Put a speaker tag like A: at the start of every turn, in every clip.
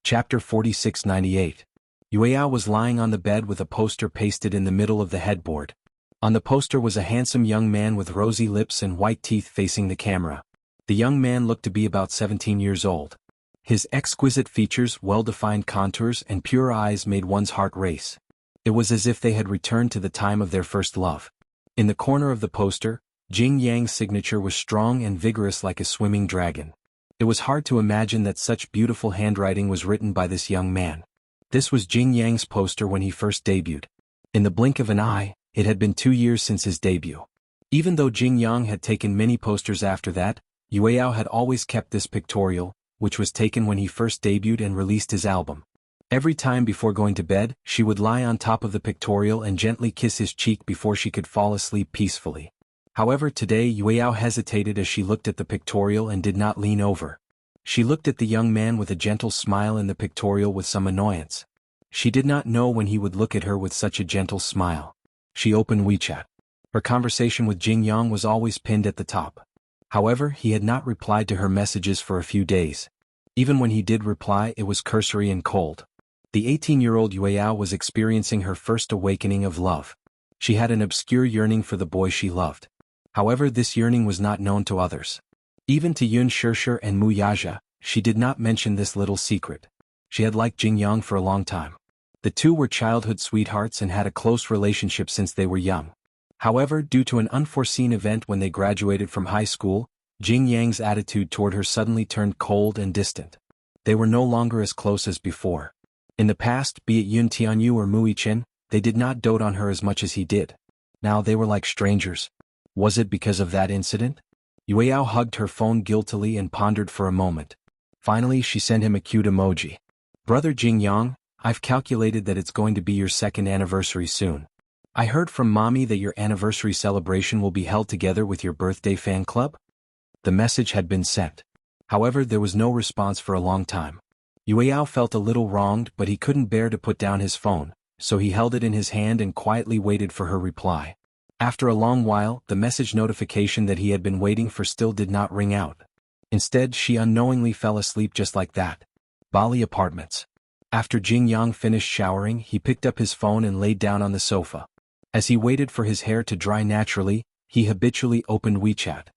A: Chapter 4698. Yueyao was lying on the bed with a poster pasted in the middle of the headboard. On the poster was a handsome young man with rosy lips and white teeth facing the camera. The young man looked to be about 17 years old. His exquisite features, well-defined contours, and pure eyes made one's heart race. It was as if they had returned to the time of their first love. In the corner of the poster, Jing Yang's signature was strong and vigorous like a swimming dragon. It was hard to imagine that such beautiful handwriting was written by this young man. This was Jing Yang's poster when he first debuted. In the blink of an eye, it had been 2 years since his debut. Even though Jing Yang had taken many posters after that, Yueyao had always kept this pictorial, which was taken when he first debuted and released his album. Every time before going to bed, she would lie on top of the pictorial and gently kiss his cheek before she could fall asleep peacefully. However, today Yueyao hesitated as she looked at the pictorial and did not lean over. She looked at the young man with a gentle smile in the pictorial with some annoyance. She did not know when he would look at her with such a gentle smile. She opened WeChat. Her conversation with Jing Yang was always pinned at the top. However, he had not replied to her messages for a few days. Even when he did reply, it was cursory and cold. The 18-year-old Yueyao was experiencing her first awakening of love. She had an obscure yearning for the boy she loved. However, this yearning was not known to others. Even to Yun Shishir and Mu Yaja, she did not mention this little secret. She had liked Jing Yang for a long time. The two were childhood sweethearts and had a close relationship since they were young. However, due to an unforeseen event when they graduated from high school, Jing Yang's attitude toward her suddenly turned cold and distant. They were no longer as close as before. In the past, be it Yun Tianyu or Mu Yichen, they did not dote on her as much as he did. Now they were like strangers. Was it because of that incident? Yueyao hugged her phone guiltily and pondered for a moment. Finally, she sent him a cute emoji. Brother Jing Yang, I've calculated that it's going to be your 2nd anniversary soon. I heard from Mommy that your anniversary celebration will be held together with your birthday fan club? The message had been sent. However, there was no response for a long time. Yueyao felt a little wronged, but he couldn't bear to put down his phone, so he held it in his hand and quietly waited for her reply. After a long while, the message notification that he had been waiting for still did not ring out. Instead, she unknowingly fell asleep just like that. Bali Apartments. After Jing Yang finished showering, he picked up his phone and laid down on the sofa. As he waited for his hair to dry naturally, he habitually opened WeChat.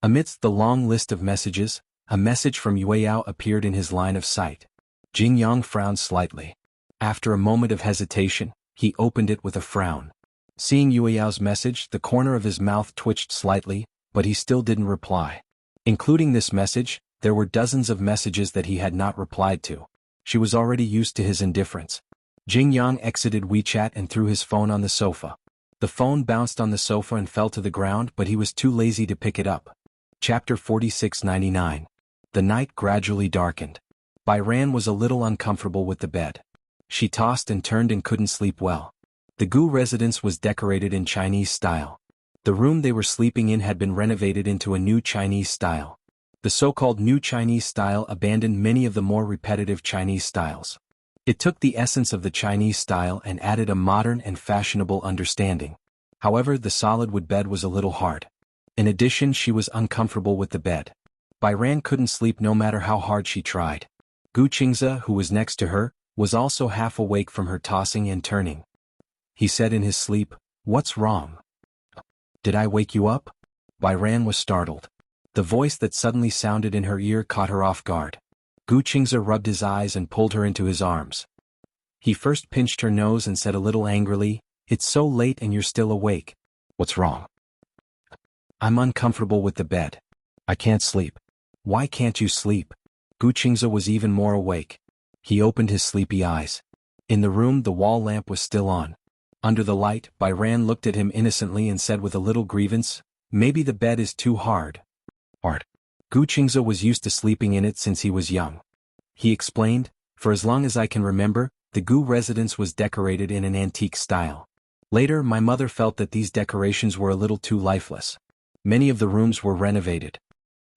A: Amidst the long list of messages, a message from Yueyao appeared in his line of sight. Jing Yang frowned slightly. After a moment of hesitation, he opened it with a frown. Seeing Yueyao's message, the corner of his mouth twitched slightly, but he still didn't reply. Including this message, there were dozens of messages that he had not replied to. She was already used to his indifference. Jing Yang exited WeChat and threw his phone on the sofa. The phone bounced on the sofa and fell to the ground, but he was too lazy to pick it up. Chapter 4699. The night gradually darkened. Bairan was a little uncomfortable with the bed. She tossed and turned and couldn't sleep well. The Gu residence was decorated in Chinese style. The room they were sleeping in had been renovated into a new Chinese style. The so-called new Chinese style abandoned many of the more repetitive Chinese styles. It took the essence of the Chinese style and added a modern and fashionable understanding. However, the solid wood bed was a little hard. In addition, she was uncomfortable with the bed. Bairan couldn't sleep no matter how hard she tried. Gu Qingze, who was next to her, was also half awake from her tossing and turning. He said in his sleep, "What's wrong? Did I wake you up?" Bairan was startled. The voice that suddenly sounded in her ear caught her off guard. Gu Qingze rubbed his eyes and pulled her into his arms. He first pinched her nose and said a little angrily, "It's so late and you're still awake. What's wrong?" "I'm uncomfortable with the bed. I can't sleep." "Why can't you sleep?" Gu Qingze was even more awake. He opened his sleepy eyes. In the room, the wall lamp was still on. Under the light, Bairan looked at him innocently and said with a little grievance, "Maybe the bed is too hard." Hard. Gu Qingze was used to sleeping in it since he was young. He explained, "For as long as I can remember, the Gu residence was decorated in an antique style. Later, my mother felt that these decorations were a little too lifeless. Many of the rooms were renovated.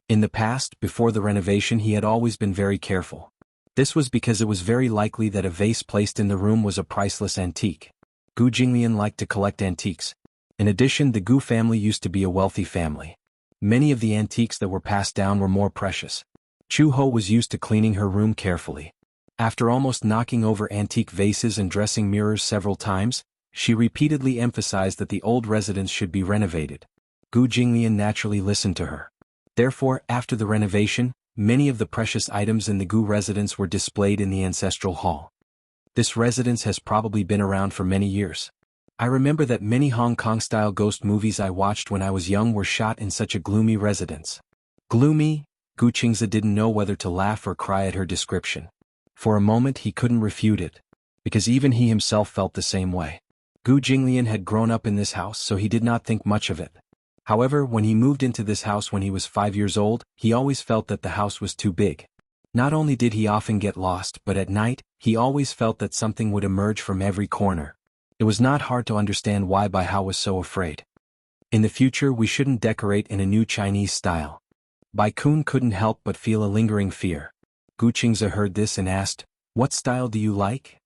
A: In the past, before the renovation, he had always been very careful. This was because it was very likely that a vase placed in the room was a priceless antique. Gu Jinglian liked to collect antiques. In addition, the Gu family used to be a wealthy family. Many of the antiques that were passed down were more precious. Chu Ho was used to cleaning her room carefully. After almost knocking over antique vases and dressing mirrors several times, she repeatedly emphasized that the old residence should be renovated. Gu Jinglian naturally listened to her. Therefore, after the renovation, many of the precious items in the Gu residence were displayed in the ancestral hall. This residence has probably been around for many years. I remember that many Hong Kong-style ghost movies I watched when I was young were shot in such a gloomy residence. Gloomy? Gu Qingzi didn't know whether to laugh or cry at her description. For a moment he couldn't refute it, because even he himself felt the same way. Gu Jinglian had grown up in this house, so he did not think much of it. However, when he moved into this house when he was 5 years old, he always felt that the house was too big. Not only did he often get lost, but at night, he always felt that something would emerge from every corner. It was not hard to understand why Bai Hao was so afraid. In the future we shouldn't decorate in a new Chinese style. Bai Kun couldn't help but feel a lingering fear. Gu Qingzi heard this and asked, "What style do you like?"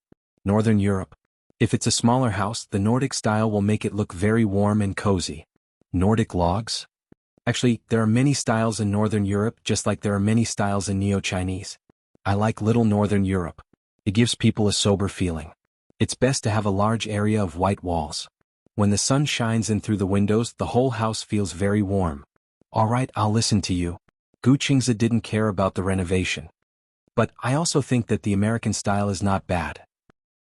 A: "Northern Europe. If it's a smaller house, the Nordic style will make it look very warm and cozy." "Nordic logs?" "Actually, there are many styles in Northern Europe just like there are many styles in Neo-Chinese. I like little Northern Europe. It gives people a sober feeling. It's best to have a large area of white walls. When the sun shines in through the windows, the whole house feels very warm." "All right, I'll listen to you." Gu Qingzi didn't care about the renovation. "But I also think that the American style is not bad."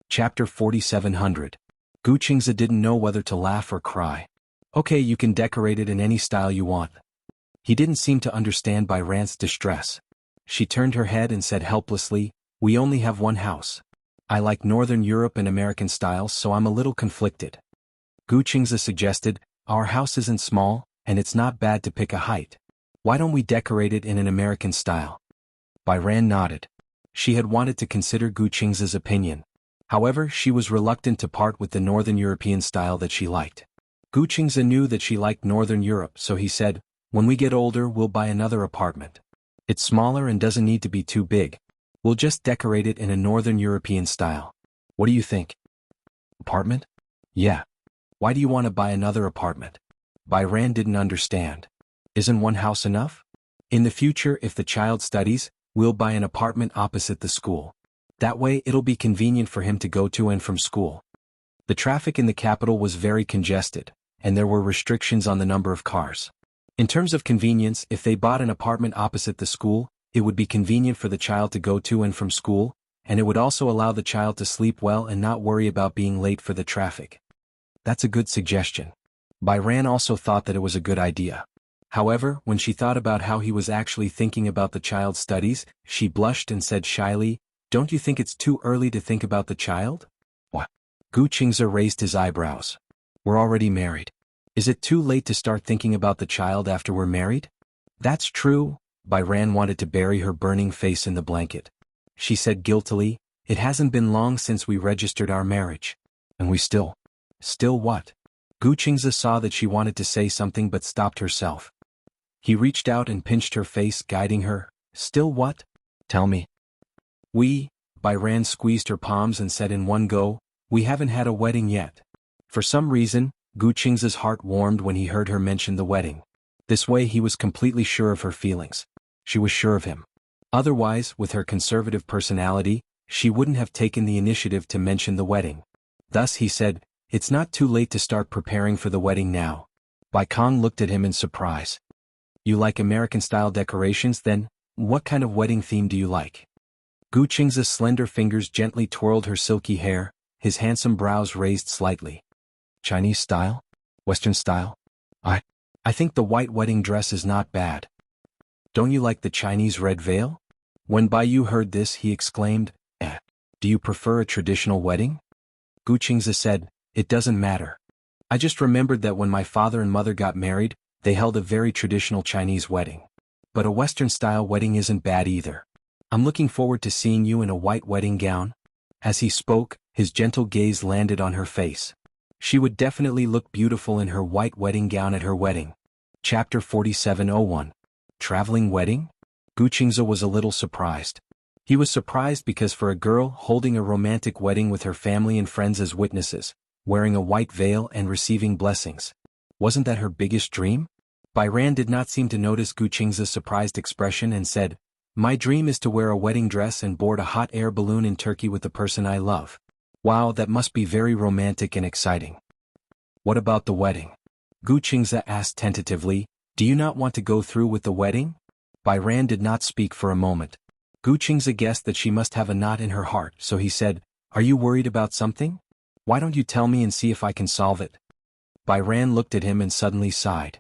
A: Chapter 4700. Gu Qingzi didn't know whether to laugh or cry. "Okay, you can decorate it in any style you want." He didn't seem to understand Bai Ran's distress. She turned her head and said helplessly, "We only have one house. I like Northern Europe and American styles, so I'm a little conflicted." Gu Qingzi suggested, "Our house isn't small, and it's not bad to pick a height. Why don't we decorate it in an American style?" Bai Ran nodded. She had wanted to consider Gu Qingzi's opinion. However, she was reluctant to part with the Northern European style that she liked. Gu Qingzi knew that she liked Northern Europe, so he said, "When we get older we'll buy another apartment. It's smaller and doesn't need to be too big. We'll just decorate it in a Northern European style. What do you think?" "Apartment? Yeah. Why do you want to buy another apartment?" Bai Ran didn't understand. "Isn't one house enough? In the future, if the child studies, we'll buy an apartment opposite the school. That way it'll be convenient for him to go to and from school." The traffic in the capital was very congested, and there were restrictions on the number of cars. In terms of convenience, if they bought an apartment opposite the school, it would be convenient for the child to go to and from school, and it would also allow the child to sleep well and not worry about being late for the traffic. That's a good suggestion. Bai Ran also thought that it was a good idea. However, when she thought about how he was actually thinking about the child's studies, she blushed and said shyly, "Don't you think it's too early to think about the child?" "What?" Gu Qingzi raised his eyebrows. "We're already married. Is it too late to start thinking about the child after we're married?" "That's true." Bai Ran wanted to bury her burning face in the blanket. She said guiltily, "It hasn't been long since we registered our marriage. And we still what?" Gu Qingzi saw that she wanted to say something but stopped herself. He reached out and pinched her face, guiding her. "Still what? Tell me." Bai Ran squeezed her palms and said in one go, "We haven't had a wedding yet." For some reason, Gu Qingzi's heart warmed when he heard her mention the wedding. This way he was completely sure of her feelings. She was sure of him. Otherwise, with her conservative personality, she wouldn't have taken the initiative to mention the wedding. Thus he said, "It's not too late to start preparing for the wedding now." Bai Kong looked at him in surprise. "You like American-style decorations then? What kind of wedding theme do you like?" Gu Qingzi's slender fingers gently twirled her silky hair, his handsome brows raised slightly. "Chinese style? Western style? I think the white wedding dress is not bad." "Don't you like the Chinese red veil?" When Bai Yu heard this, he exclaimed, "Do you prefer a traditional wedding?" Gu Qingzi said, "It doesn't matter. I just remembered that when my father and mother got married, they held a very traditional Chinese wedding. But a Western-style wedding isn't bad either. I'm looking forward to seeing you in a white wedding gown." As he spoke, his gentle gaze landed on her face. She would definitely look beautiful in her white wedding gown at her wedding. Chapter 4701. Traveling wedding? Gu Qingzi was a little surprised. He was surprised because for a girl holding a romantic wedding with her family and friends as witnesses, wearing a white veil and receiving blessings, wasn't that her biggest dream? Bai Ran did not seem to notice Gu Qingzi's surprised expression and said, My dream is to wear a wedding dress and board a hot air balloon in Turkey with the person I love. Wow, that must be very romantic and exciting. What about the wedding? Gu Qingze asked tentatively, do you not want to go through with the wedding? Bai Ran did not speak for a moment. Gu Qingze guessed that she must have a knot in her heart, so he said, are you worried about something? Why don't you tell me and see if I can solve it? Bai Ran looked at him and suddenly sighed.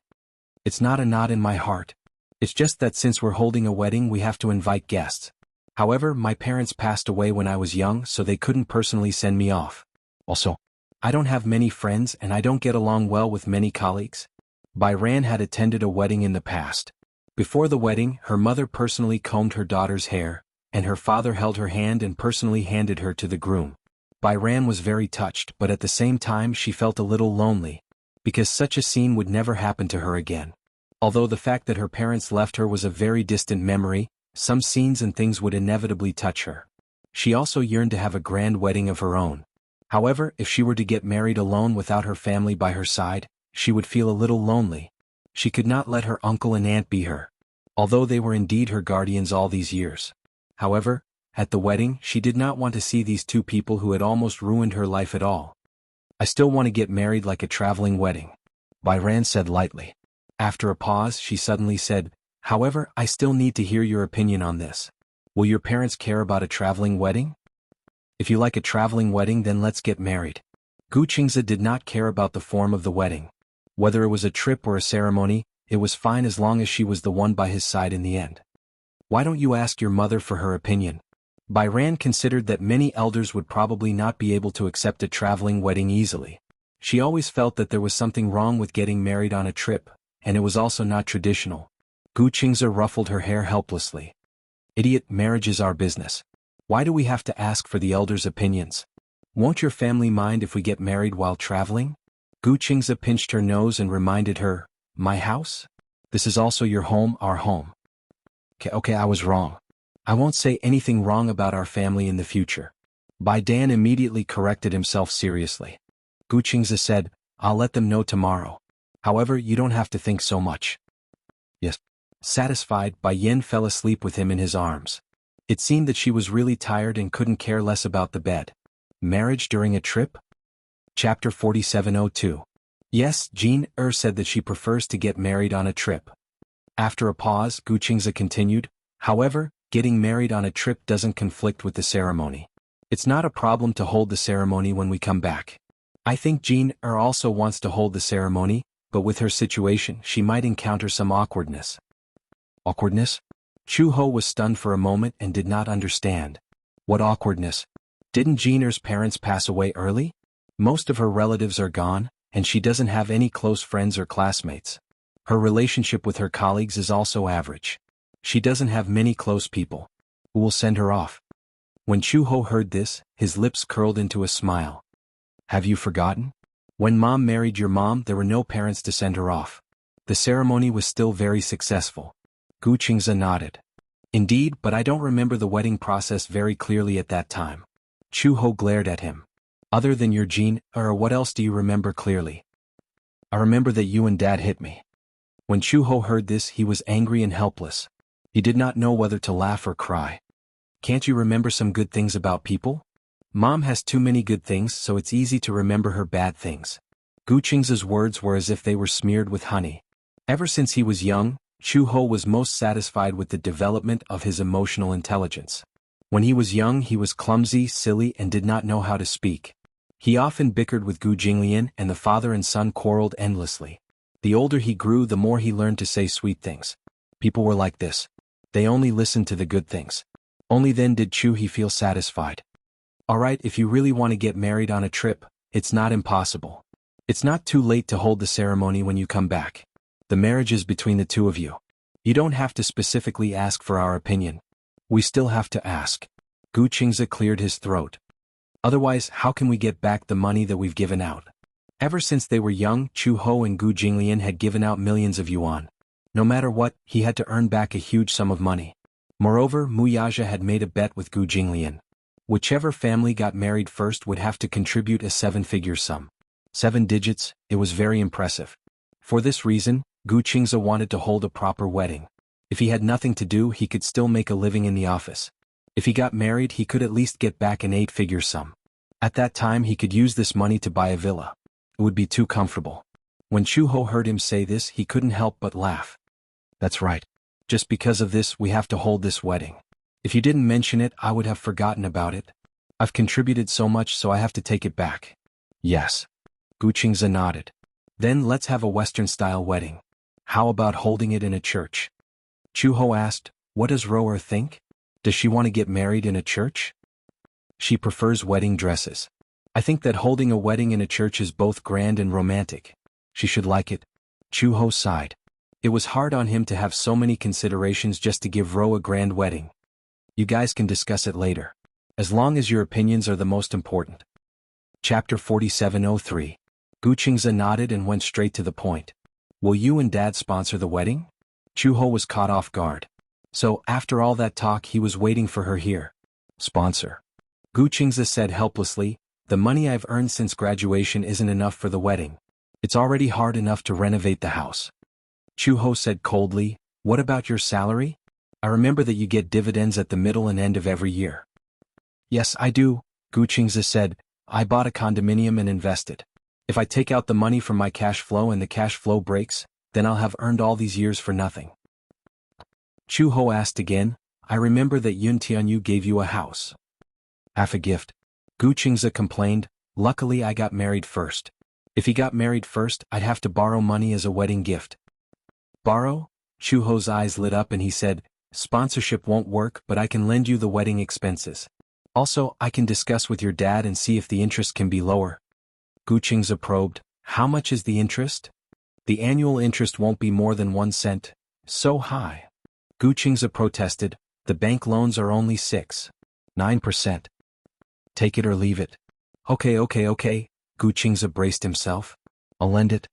A: It's not a knot in my heart. It's just that since we're holding a wedding we have to invite guests. However, my parents passed away when I was young so they couldn't personally send me off. Also, I don't have many friends and I don't get along well with many colleagues. Bai Ran had attended a wedding in the past. Before the wedding, her mother personally combed her daughter's hair, and her father held her hand and personally handed her to the groom. Bai Ran was very touched, but at the same time she felt a little lonely, because such a scene would never happen to her again. Although the fact that her parents left her was a very distant memory, some scenes and things would inevitably touch her. She also yearned to have a grand wedding of her own. However, if she were to get married alone without her family by her side, she would feel a little lonely. She could not let her uncle and aunt be her, although they were indeed her guardians all these years. However, at the wedding she did not want to see these two people who had almost ruined her life at all. I still want to get married like a traveling wedding, Bai Ran said lightly. After a pause she suddenly said, however, I still need to hear your opinion on this. Will your parents care about a traveling wedding? If you like a traveling wedding then let's get married. Gu Qingze did not care about the form of the wedding. Whether it was a trip or a ceremony, it was fine as long as she was the one by his side in the end. Why don't you ask your mother for her opinion? Bai Ran considered that many elders would probably not be able to accept a traveling wedding easily. She always felt that there was something wrong with getting married on a trip, and it was also not traditional. Gu Qingze ruffled her hair helplessly. Idiot, marriage is our business. Why do we have to ask for the elders' opinions? Won't your family mind if we get married while traveling? Gu Qingze pinched her nose and reminded her, my house? This is also your home, our home. Okay, I was wrong. I won't say anything wrong about our family in the future. Bai Dan immediately corrected himself seriously. Gu Qingze said, I'll let them know tomorrow. However, you don't have to think so much. Yes. Satisfied, Bai Yin fell asleep with him in his arms. It seemed that she was really tired and couldn't care less about the bed. Marriage during a trip? Chapter 4702. Yes, Jean said that she prefers to get married on a trip. After a pause, Gu Qingze continued, however, getting married on a trip doesn't conflict with the ceremony. It's not a problem to hold the ceremony when we come back. I think Jean also wants to hold the ceremony, but with her situation she might encounter some awkwardness. Awkwardness? Chu Ho was stunned for a moment and did not understand. What awkwardness? Didn't Jean's parents pass away early? Most of her relatives are gone, and she doesn't have any close friends or classmates. Her relationship with her colleagues is also average. She doesn't have many close people. Who will send her off? When Chu Ho heard this, his lips curled into a smile. Have you forgotten? When Mom married your mom there were no parents to send her off. The ceremony was still very successful. Gu Qingze nodded. Indeed, but I don't remember the wedding process very clearly at that time. Chu Ho glared at him. Other than your Jean, what else do you remember clearly? I remember that you and Dad hit me. When Chu Ho heard this he was angry and helpless. He did not know whether to laugh or cry. Can't you remember some good things about people? Mom has too many good things so it's easy to remember her bad things. Gu Qingze's words were as if they were smeared with honey. Ever since he was young, Chu Ho was most satisfied with the development of his emotional intelligence. When he was young he was clumsy, silly and did not know how to speak. He often bickered with Gu Jinglian and the father and son quarreled endlessly. The older he grew the more he learned to say sweet things. People were like this. They only listened to the good things. Only then did He feel satisfied. Alright, if you really want to get married on a trip, it's not impossible. It's not too late to hold the ceremony when you come back. The marriage is between the two of you. You don't have to specifically ask for our opinion. We still have to ask. Gu Qingze cleared his throat. Otherwise, how can we get back the money that we've given out? Ever since they were young, Chu Ho and Gu Jinglian had given out millions of yuan. No matter what, he had to earn back a huge sum of money. Moreover, Mu Yaja had made a bet with Gu Jinglian. Whichever family got married first would have to contribute a 7-figure sum. 7 digits, it was very impressive. For this reason, Gu Qingze wanted to hold a proper wedding. If he had nothing to do, he could still make a living in the office. If he got married, he could at least get back an 8-figure sum. At that time, he could use this money to buy a villa. It would be too comfortable. When Chuho heard him say this, he couldn't help but laugh. That's right. Just because of this, we have to hold this wedding. If you didn't mention it, I would have forgotten about it. I've contributed so much, so I have to take it back. Yes. Gu Qingze nodded. Then let's have a Western-style wedding. How about holding it in a church? Chuho asked, what does Roer think? Does she want to get married in a church? She prefers wedding dresses. I think that holding a wedding in a church is both grand and romantic. She should like it. Chuho sighed. It was hard on him to have so many considerations just to give Ro a grand wedding. You guys can discuss it later. As long as your opinions are the most important. Chapter 4703. Gu Qingze nodded and went straight to the point. Will you and Dad sponsor the wedding? Chuho was caught off guard. So, after all that talk, he was waiting for her here. Sponsor. Gu Qingze said helplessly, the money I've earned since graduation isn't enough for the wedding. It's already hard enough to renovate the house. Chuho said coldly, what about your salary? I remember that you get dividends at the middle and end of every year. Yes, I do, Gu Qingze said. I bought a condominium and invested. If I take out the money from my cash flow and the cash flow breaks, then I'll have earned all these years for nothing. Chuho asked again, I remember that Yun Tianyu gave you a house. Half a gift. Gu Qingze complained, luckily I got married first. If he got married first, I'd have to borrow money as a wedding gift. Borrow? Chuho's eyes lit up and he said, sponsorship won't work, but I can lend you the wedding expenses. Also, I can discuss with your dad and see if the interest can be lower. Gu Qingze probed, how much is the interest? The annual interest won't be more than 1 cent. So high. Gu Qingze protested, the bank loans are only 6.9%. Take it or leave it. Okay, Gu Qingze braced himself. I'll lend it.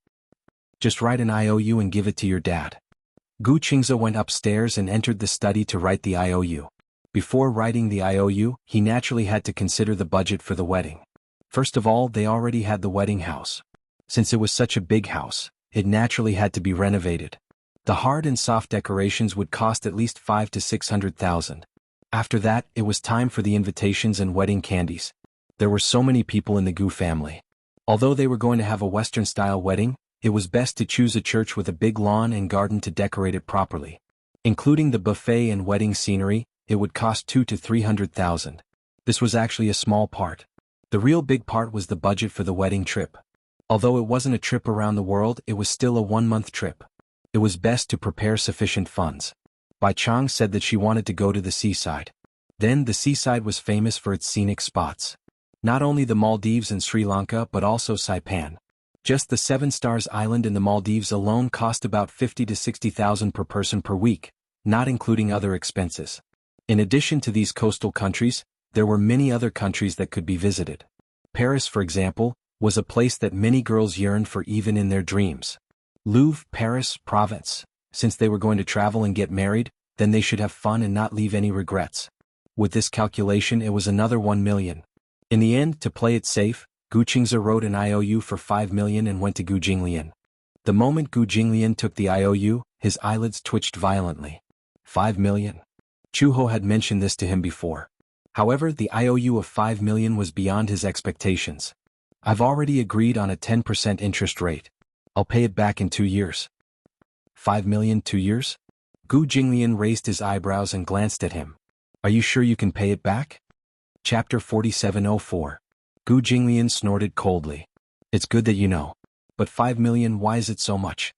A: Just write an IOU and give it to your dad. Gu Qingze went upstairs and entered the study to write the IOU. Before writing the IOU, he naturally had to consider the budget for the wedding. First of all, they already had the wedding house. Since it was such a big house, it naturally had to be renovated. The hard and soft decorations would cost at least 500,000 to 600,000. After that, it was time for the invitations and wedding candies. There were so many people in the Gu family. Although they were going to have a Western-style wedding, it was best to choose a church with a big lawn and garden to decorate it properly. Including the buffet and wedding scenery, it would cost 200,000 to 300,000. This was actually a small part. The real big part was the budget for the wedding trip. Although it wasn't a trip around the world, it was still a 1-month trip. It was best to prepare sufficient funds. Bai Chang said that she wanted to go to the seaside. Then the seaside was famous for its scenic spots. Not only the Maldives and Sri Lanka but also Saipan. Just the 7 Stars Island in the Maldives alone cost about 50,000 to 60,000 per person per week, not including other expenses. In addition to these coastal countries, there were many other countries that could be visited. Paris, for example, was a place that many girls yearned for even in their dreams. Louvre, Paris, Provence. Since they were going to travel and get married, then they should have fun and not leave any regrets. With this calculation, it was another 1 million. In the end, to play it safe, Gu Qingze wrote an IOU for 5 million and went to Gu Jinglian. The moment Gu Jinglian took the IOU, his eyelids twitched violently. 5 million. Chuho had mentioned this to him before. However, the IOU of 5 million was beyond his expectations. I've already agreed on a 10% interest rate. I'll pay it back in 2 years. 5 million, 2 years? Gu Jinglian raised his eyebrows and glanced at him. Are you sure you can pay it back? Chapter 4704. Gu Jinglian snorted coldly. It's good that you know. But 5 million, why is it so much?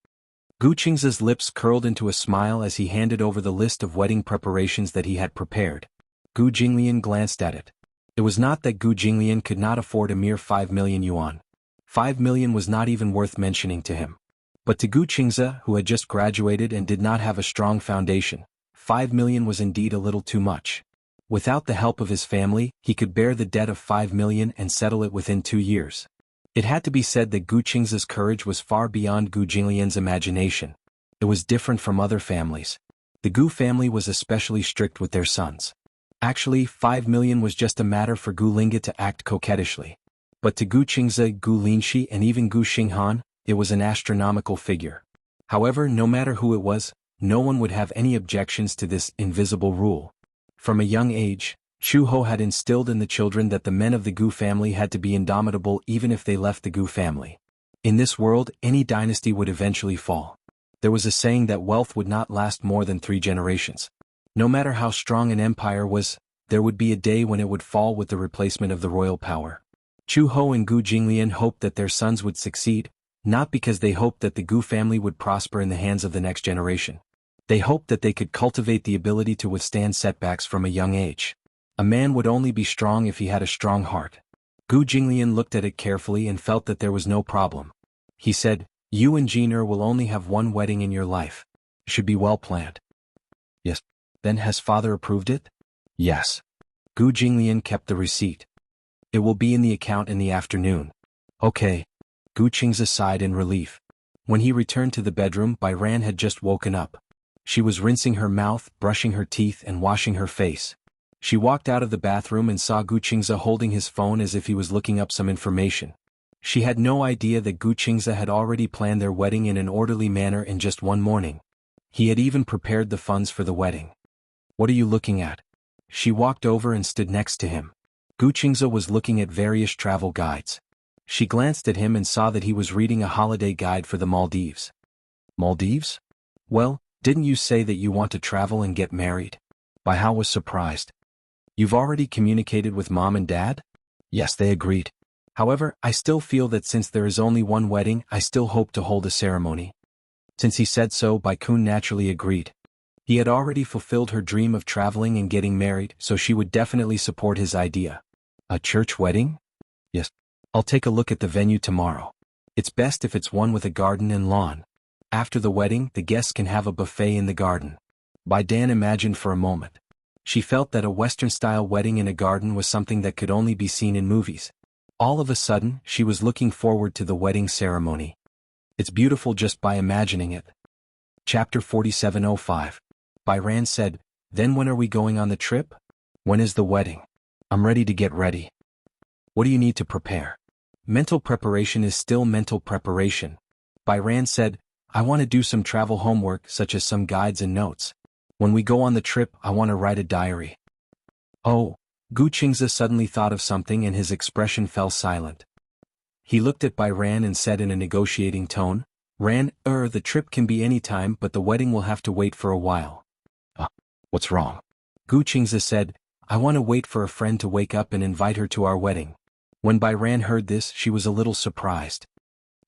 A: Gu Qingze's lips curled into a smile as he handed over the list of wedding preparations that he had prepared. Gu Jinglian glanced at it. It was not that Gu Jinglian could not afford a mere 5 million yuan. 5 million was not even worth mentioning to him. But to Gu Qingze, who had just graduated and did not have a strong foundation, 5 million was indeed a little too much. Without the help of his family, he could bear the debt of 5 million and settle it within 2 years. It had to be said that Gu Qingze's courage was far beyond Gu Jinglian's imagination. It was different from other families. The Gu family was especially strict with their sons. Actually, 5 million was just a matter for Gu Linga to act coquettishly. But to Gu Qingze, Gu Linshi and even Gu Xinghan, it was an astronomical figure. However, no matter who it was, no one would have any objections to this invisible rule. From a young age, Chu Ho had instilled in the children that the men of the Gu family had to be indomitable even if they left the Gu family. In this world, any dynasty would eventually fall. There was a saying that wealth would not last more than 3 generations. No matter how strong an empire was, there would be a day when it would fall with the replacement of the royal power. Chu Ho and Gu Jinglian hoped that their sons would succeed, not because they hoped that the Gu family would prosper in the hands of the next generation. They hoped that they could cultivate the ability to withstand setbacks from a young age. A man would only be strong if he had a strong heart. Gu Jinglian looked at it carefully and felt that there was no problem. He said, "You and Jiner will only have one wedding in your life. It should be well planned." "Yes." "Then has father approved it?" "Yes." Gu Jinglian kept the receipt. "It will be in the account in the afternoon." "Okay." Gu Qingze sighed in relief. When he returned to the bedroom, Bai Ran had just woken up. She was rinsing her mouth, brushing her teeth and washing her face. She walked out of the bathroom and saw Gu Qingze holding his phone as if he was looking up some information. She had no idea that Gu Qingze had already planned their wedding in an orderly manner in just one morning. He had even prepared the funds for the wedding. "What are you looking at?" She walked over and stood next to him. Gu Qingze was looking at various travel guides. She glanced at him and saw that he was reading a holiday guide for the Maldives. "Maldives? Well, didn't you say that you want to travel and get married?" Bai Hao was surprised. "You've already communicated with mom and dad?" "Yes, they agreed. However, I still feel that since there is only one wedding, I still hope to hold a ceremony." Since he said so, Bai Kun naturally agreed. He had already fulfilled her dream of traveling and getting married, so she would definitely support his idea. "A church wedding?" "Yes. I'll take a look at the venue tomorrow. It's best if it's one with a garden and lawn. After the wedding, the guests can have a buffet in the garden." Bai Dan imagined for a moment. She felt that a Western-style wedding in a garden was something that could only be seen in movies. All of a sudden, she was looking forward to the wedding ceremony. It's beautiful just by imagining it. Chapter 4705. Bai Ran said, "Then when are we going on the trip?" "When is the wedding?" "I'm ready to get ready." "What do you need to prepare?" "Mental preparation is still mental preparation." Bai Ran said, "I want to do some travel homework such as some guides and notes. When we go on the trip, I want to write a diary." "Oh." Gu Qingze suddenly thought of something and his expression fell silent. He looked at Bai Ran and said in a negotiating tone, "Ran, the trip can be any time but the wedding will have to wait for a while." What's wrong?" Gu Qingze said, "I want to wait for a friend to wake up and invite her to our wedding." When Bai Ran heard this, she was a little surprised.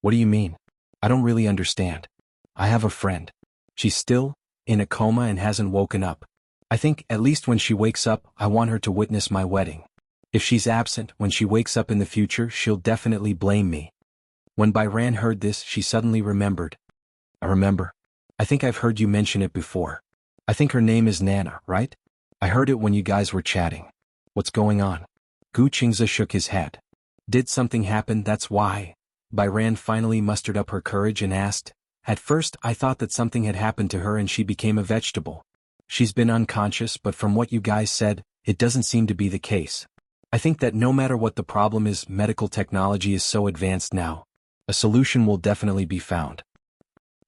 A: "What do you mean? I don't really understand." "I have a friend. She's still in a coma and hasn't woken up. I think, at least when she wakes up, I want her to witness my wedding. If she's absent, when she wakes up in the future, she'll definitely blame me." When Bai Ran heard this, she suddenly remembered. "I remember. I think I've heard you mention it before. I think her name is Nana, right? I heard it when you guys were chatting. What's going on?" Gu Qingze shook his head. "Did something happen, that's why?" Bai Ran finally mustered up her courage and asked. "At first, I thought that something had happened to her and she became a vegetable. She's been unconscious, but from what you guys said, it doesn't seem to be the case. I think that no matter what the problem is, medical technology is so advanced now. A solution will definitely be found."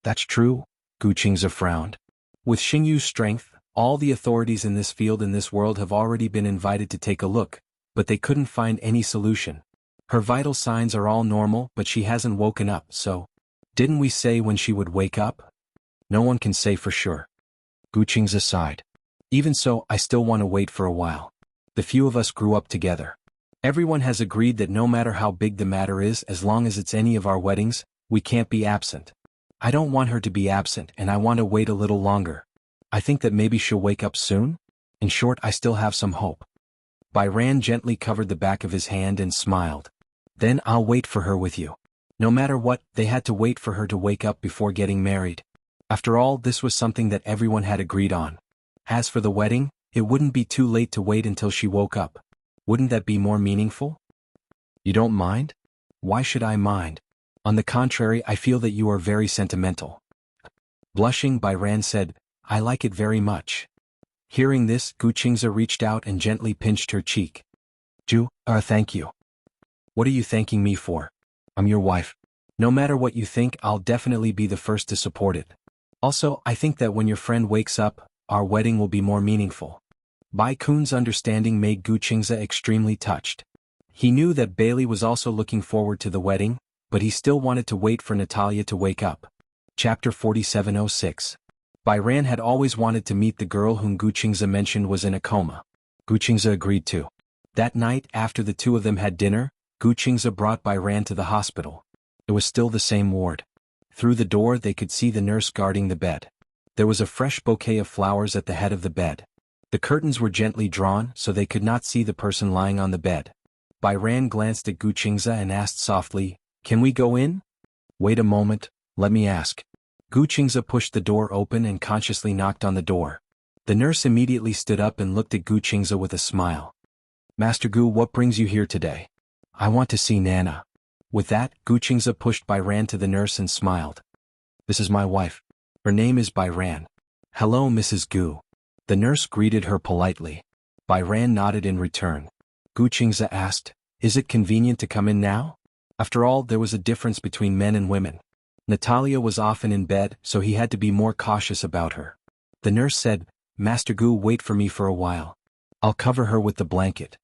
A: "That's true?" Gu Qingze frowned. "With Xingyu's strength, all the authorities in this field in this world have already been invited to take a look, but they couldn't find any solution. Her vital signs are all normal, but she hasn't woken up, so... Didn't we say when she would wake up?" "No one can say for sure." Gu Qingze sighed. "Even so, I still want to wait for a while. The few of us grew up together. Everyone has agreed that no matter how big the matter is, as long as it's any of our weddings, we can't be absent. I don't want her to be absent and I want to wait a little longer. I think that maybe she'll wake up soon. In short, I still have some hope." Bai Ran gently covered the back of his hand and smiled. "Then I'll wait for her with you." No matter what, they had to wait for her to wake up before getting married. After all, this was something that everyone had agreed on. As for the wedding, it wouldn't be too late to wait until she woke up. Wouldn't that be more meaningful? "You don't mind?" "Why should I mind? On the contrary, I feel that you are very sentimental." Blushing, Bai Ran said, "I like it very much." Hearing this, Gu Qingze reached out and gently pinched her cheek. Thank you." "What are you thanking me for? I'm your wife. No matter what you think, I'll definitely be the first to support it." Also, I think that when your friend wakes up, our wedding will be more meaningful. Bai Kun's understanding made Gu Qingze extremely touched. He knew that Bailey was also looking forward to the wedding, but he still wanted to wait for Natalia to wake up. Chapter 4706. Bai Ran had always wanted to meet the girl whom Gu Qingze mentioned was in a coma. Gu Qingze agreed to. That night, after the two of them had dinner, Gu Qingze brought Bai Ran to the hospital. It was still the same ward. Through the door they could see the nurse guarding the bed. There was a fresh bouquet of flowers at the head of the bed. The curtains were gently drawn so they could not see the person lying on the bed. Bai Ran glanced at Gu Qingze and asked softly, "Can we go in?" "Wait a moment, let me ask." Gu Qingze pushed the door open and consciously knocked on the door. The nurse immediately stood up and looked at Gu Qingze with a smile. "Master Gu, what brings you here today?" "I want to see Nana." With that, Gu Qingze pushed Bai Ran to the nurse and smiled. "This is my wife. Her name is Bai Ran." "Hello, Mrs. Gu." The nurse greeted her politely. Bai Ran nodded in return. Gu Qingze asked, "Is it convenient to come in now?" After all, there was a difference between men and women. Natalia was often in bed, so he had to be more cautious about her. The nurse said, "Master Gu, wait for me for a while. I'll cover her with the blanket."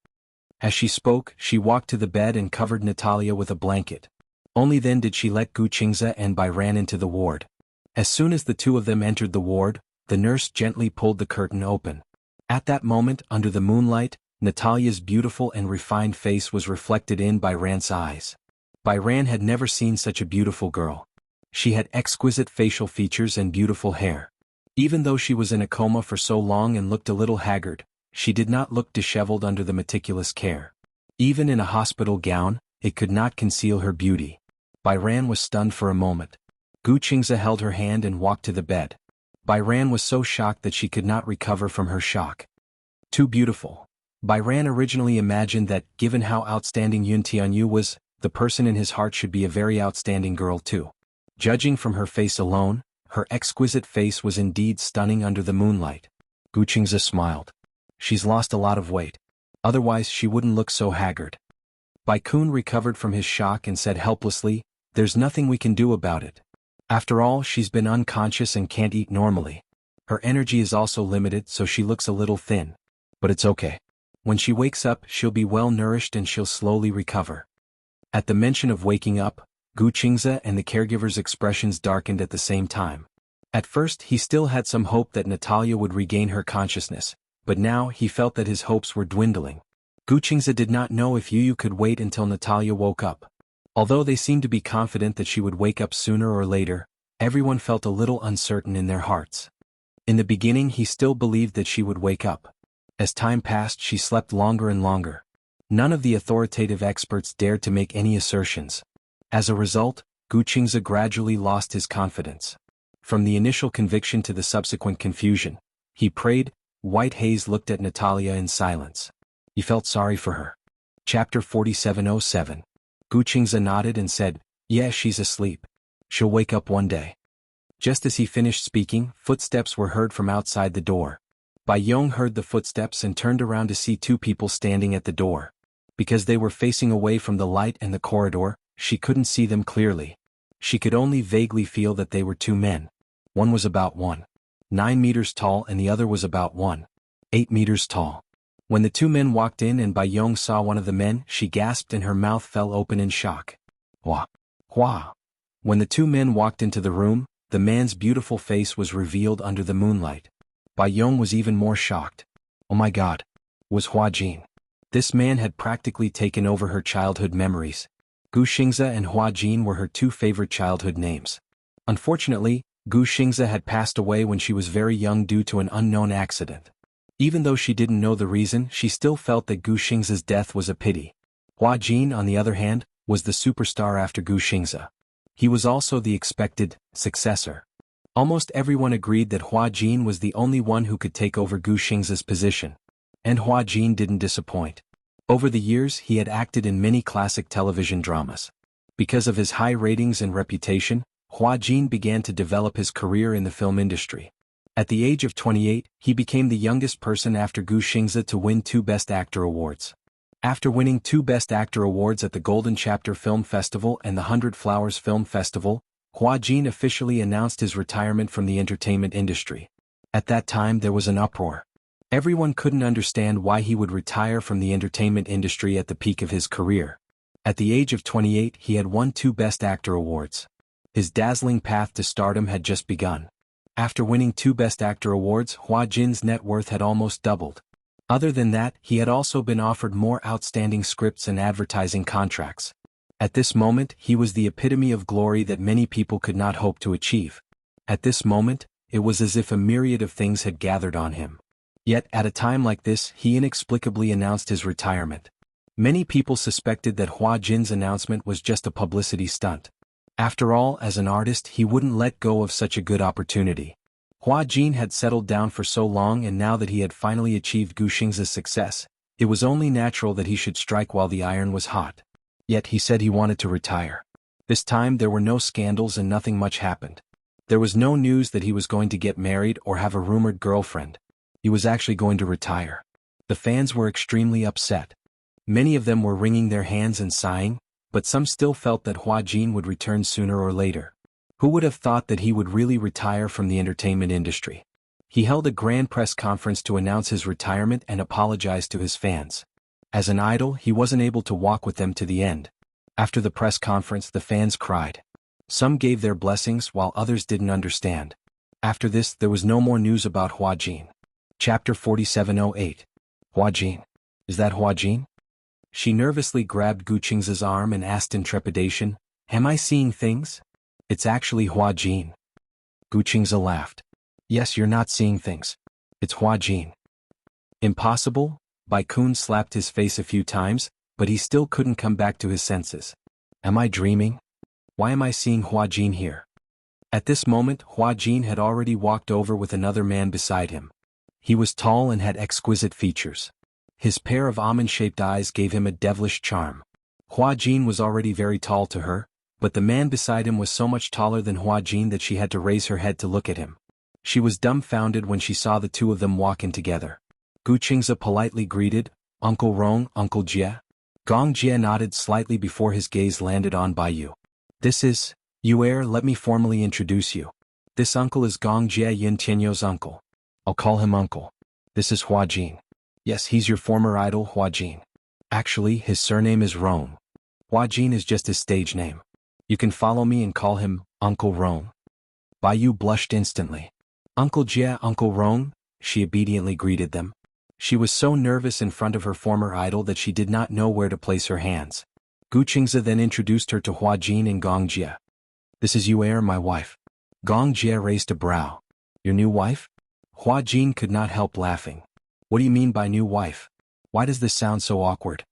A: As she spoke, she walked to the bed and covered Natalia with a blanket. Only then did she let Gu Qingze and Bai Ran into the ward. As soon as the two of them entered the ward, the nurse gently pulled the curtain open. At that moment, under the moonlight, Natalia's beautiful and refined face was reflected in Bai Ran's eyes. Bai Ran had never seen such a beautiful girl. She had exquisite facial features and beautiful hair. Even though she was in a coma for so long and looked a little haggard, she did not look disheveled under the meticulous care. Even in a hospital gown, it could not conceal her beauty. Bai Ran was stunned for a moment. Gu Qingze held her hand and walked to the bed. Bai Ran was so shocked that she could not recover from her shock. Too beautiful. Bai Ran originally imagined that, given how outstanding Yun Tianyu was, the person in his heart should be a very outstanding girl too. Judging from her face alone, her exquisite face was indeed stunning under the moonlight. Gu Qingze smiled. "She's lost a lot of weight. Otherwise she wouldn't look so haggard." Bai Kun recovered from his shock and said helplessly, "There's nothing we can do about it. After all, she's been unconscious and can't eat normally. Her energy is also limited, so she looks a little thin. But it's okay. When she wakes up, she'll be well nourished and she'll slowly recover." At the mention of waking up, Gu Qingze and the caregiver's expressions darkened at the same time. At first he still had some hope that Natalia would regain her consciousness, but now he felt that his hopes were dwindling. Gu Qingze did not know if Yu could wait until Natalia woke up. Although they seemed to be confident that she would wake up sooner or later, everyone felt a little uncertain in their hearts. In the beginning he still believed that she would wake up. As time passed, she slept longer and longer. None of the authoritative experts dared to make any assertions. As a result, Gu Qingze gradually lost his confidence. From the initial conviction to the subsequent confusion, he prayed. White Haze looked at Natalia in silence. He felt sorry for her. Chapter 4707. Gu Qingze nodded and said, "Yeah, she's asleep. She'll wake up one day." Just as he finished speaking, footsteps were heard from outside the door. Bai Yong heard the footsteps and turned around to see two people standing at the door. Because they were facing away from the light and the corridor, she couldn't see them clearly. She could only vaguely feel that they were two men. One was about 1.9 meters tall and the other was about 1.8 meters tall. When the two men walked in and Bai Yong saw one of the men, she gasped and her mouth fell open in shock. Hua! Hua! When the two men walked into the room, the man's beautiful face was revealed under the moonlight. Bai Yong was even more shocked. Oh my God! Was Hua Jin. This man had practically taken over her childhood memories. Gu Qingze and Hua Jin were her two favorite childhood names. Unfortunately, Gu Qingze had passed away when she was very young due to an unknown accident. Even though she didn't know the reason, she still felt that Gu Xingze's death was a pity. Hua Jin, on the other hand, was the superstar after Gu Xingze. He was also the expected successor. Almost everyone agreed that Hua Jin was the only one who could take over Gu Xingze's position. And Hua Jin didn't disappoint. Over the years he had acted in many classic television dramas. Because of his high ratings and reputation, Hua Jin began to develop his career in the film industry. At the age of 28, he became the youngest person after Gu Xingze to win 2 Best Actor awards. After winning 2 Best Actor awards at the Golden Chapter Film Festival and the 100 Flowers Film Festival, Hua Jin officially announced his retirement from the entertainment industry. At that time there was an uproar. Everyone couldn't understand why he would retire from the entertainment industry at the peak of his career. At the age of 28 he had won 2 Best Actor awards. His dazzling path to stardom had just begun. After winning 2 Best Actor awards, Hua Jin's net worth had almost doubled. Other than that, he had also been offered more outstanding scripts and advertising contracts. At this moment, he was the epitome of glory that many people could not hope to achieve. At this moment, it was as if a myriad of things had gathered on him. Yet, at a time like this, he inexplicably announced his retirement. Many people suspected that Hua Jin's announcement was just a publicity stunt. After all, as an artist, he wouldn't let go of such a good opportunity. Hua Jin had settled down for so long, and now that he had finally achieved Guxing's success, it was only natural that he should strike while the iron was hot. Yet he said he wanted to retire. This time there were no scandals and nothing much happened. There was no news that he was going to get married or have a rumored girlfriend. He was actually going to retire. The fans were extremely upset. Many of them were wringing their hands and sighing, but some still felt that Hua Jin would return sooner or later. Who would have thought that he would really retire from the entertainment industry? He held a grand press conference to announce his retirement and apologize to his fans. As an idol, he wasn't able to walk with them to the end. After the press conference, the fans cried. Some gave their blessings while others didn't understand. After this, there was no more news about Hua Jin. Chapter 4708. Hua Jin. Is that Hua Jin? She nervously grabbed Guqing's arm and asked in trepidation, "Am I seeing things?" "It's actually Hua Jin." Guqing's laughed. "Yes, you're not seeing things. It's Hua Jin." "Impossible?" Bai Kun slapped his face a few times, but he still couldn't come back to his senses. "Am I dreaming? Why am I seeing Hua Jin here?" At this moment, Hua Jin had already walked over with another man beside him. He was tall and had exquisite features. His pair of almond-shaped eyes gave him a devilish charm. Hua Jin was already very tall to her, but the man beside him was so much taller than Hua Jin that she had to raise her head to look at him. She was dumbfounded when she saw the two of them walk in together. Guqingza politely greeted, "Uncle Rong, Uncle Jie." Gong Jie nodded slightly before his gaze landed on Bai. "This is, Yuer, let me formally introduce you. This uncle is Gong Jie Yin Tianyo's uncle. I'll call him uncle. This is Hua Jin. Yes, he's your former idol, Hua Jin. Actually, his surname is Rong. Hua Jin is just his stage name. You can follow me and call him Uncle Rong." Bai blushed instantly. "Uncle Jie, Uncle Rong," she obediently greeted them. She was so nervous in front of her former idol that she did not know where to place her hands. Guqingza then introduced her to Hua Jin and Gong Jie. "This is Yuer, my wife." Gong Jie raised a brow. "Your new wife?" Hua Jin could not help laughing. "What do you mean by new wife? Why does this sound so awkward?"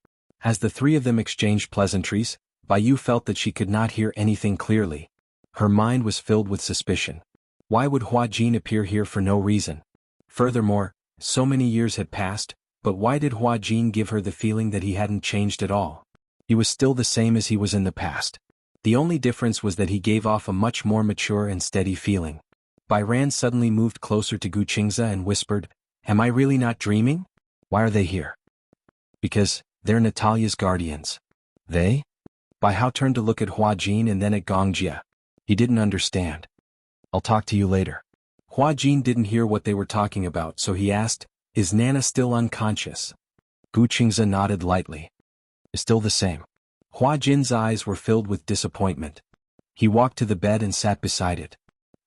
A: As the three of them exchanged pleasantries, Bai felt that she could not hear anything clearly. Her mind was filled with suspicion. Why would Hua Jin appear here for no reason? Furthermore, so many years had passed, but why did Hua Jin give her the feeling that he hadn't changed at all? He was still the same as he was in the past. The only difference was that he gave off a much more mature and steady feeling. Bai Ran suddenly moved closer to Guqingza and whispered, "Am I really not dreaming? Why are they here?" "Because they're Natalia's guardians." "They?" Bai Hao turned to look at Hua Jin and then at Gong Jie. He didn't understand. "I'll talk to you later." Hua Jin didn't hear what they were talking about, so he asked, "Is Nana still unconscious?" Guqingza nodded lightly. "Still the same." Hua Jin's eyes were filled with disappointment. He walked to the bed and sat beside it.